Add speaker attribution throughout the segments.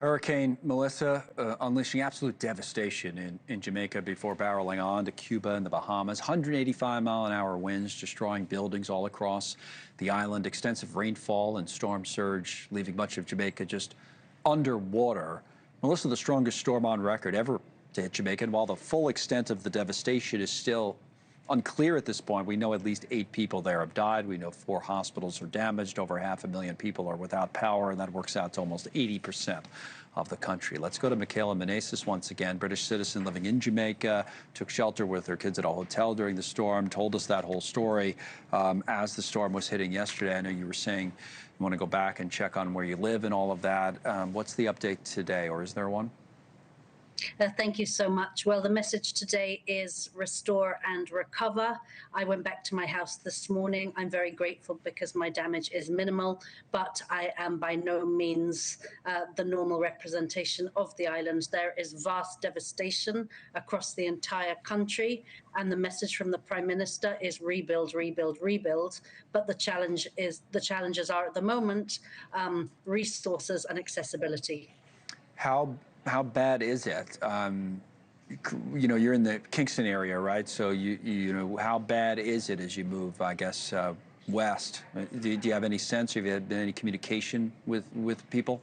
Speaker 1: Hurricane Melissa unleashing absolute devastation in Jamaica before barreling on to Cuba and the Bahamas. 185-mile-an-hour winds destroying buildings all across the island. Extensive rainfall and storm surge leaving much of Jamaica just underwater. Melissa, the strongest storm on record ever to hit Jamaica. And while the full extent of the devastation is still unclear at this point, we know at least 8 people there have died. We know 4 hospitals are damaged. Over 500,000 people are without power, and that works out to almost 80% of the country. Let's go to Michaela Menezes once again, British citizen living in Jamaica, took shelter with her kids at a hotel during the storm, told us that whole story as the storm was hitting yesterday. I know you were saying you want to go back and check on where you live and all of that. What's the update today, or is there one?
Speaker 2: Thank you so much. Well, the message today is restore and recover. I went back to my house this morning. I'm very grateful because my damage is minimal, but I am by no means the normal representation of the island. There is vast devastation across the entire country, and the message from the Prime Minister is rebuild, rebuild, rebuild. But the challenges are at the moment resources and accessibility.
Speaker 1: How bad is it? You know, you're in the Kingston area, right? So you know, how bad is it as you move, I guess, west? Do you have any sense? Have you had any communication with people?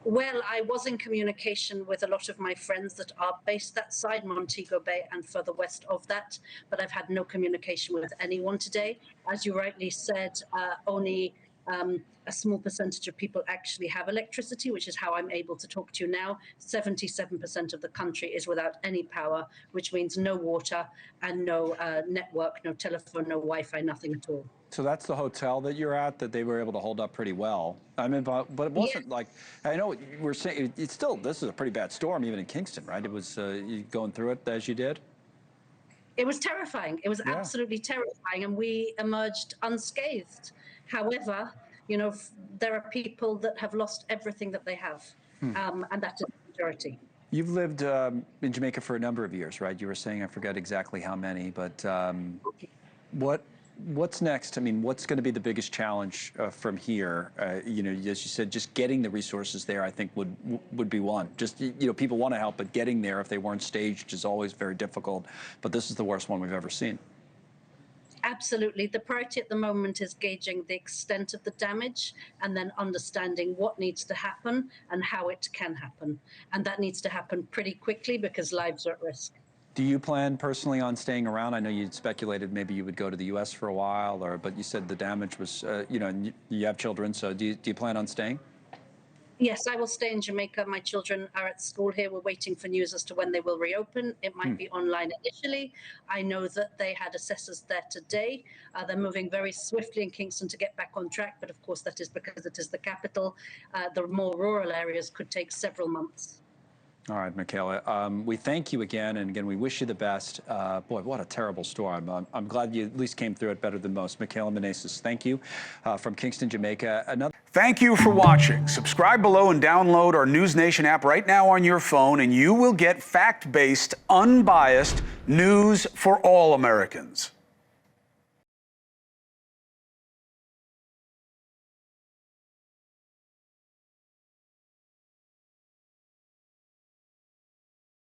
Speaker 2: Well, I was in communication with a lot of my friends that are based that side, Montego Bay and further west of that, but I've had no communication with anyone today. As you rightly said, only a small percentage of people actually have electricity, which is how I'm able to talk to you now. 77% of the country is without any power, which means no water and no network, no telephone, no Wi-Fi, nothing at all.
Speaker 1: So that's the hotel that you're at, that they were able to hold up pretty well. I mean, but it wasn't like, I know we're saying, it's still, this is a pretty bad storm even in Kingston, right? It was you going through it as you did?
Speaker 2: It was terrifying. It was absolutely terrifying, and we emerged unscathed. However, you know, there are people that have lost everything that they have, and that is the majority.
Speaker 1: You've lived in Jamaica for a number of years, right? You were saying, I forget exactly how many, but what's next? I mean, what's going to be the biggest challenge from here? You know, as you said, just getting the resources there, I think would be one. Just, you know, people want to help, but getting there if they weren't staged is always very difficult. But this is the worst one we've ever seen.
Speaker 2: Absolutely. The priority at the moment is gauging the extent of the damage and then understanding what needs to happen and how it can happen. And that needs to happen pretty quickly because lives are at risk.
Speaker 1: Do you plan personally on staying around? I know you'd speculated maybe you would go to the U.S. for a while, but you said the damage was, you know, and you have children, so do you plan on staying?
Speaker 2: Yes, I will stay in Jamaica. My children are at school here. We're waiting for news as to when they will reopen. It might be online initially. I know that they had assessors there today. They're moving very swiftly in Kingston to get back on track, but of course that is because it is the capital. The more rural areas could take several months.
Speaker 1: All right, Michaela, we thank you again, and again, we wish you the best. Boy, what a terrible storm. I'm glad you at least came through it better than most. Michaela Menezes, thank you from Kingston, Jamaica.
Speaker 3: Thank you for watching. Subscribe below and download our NewsNation app right now on your phone, and you will get fact-based, unbiased news for all Americans.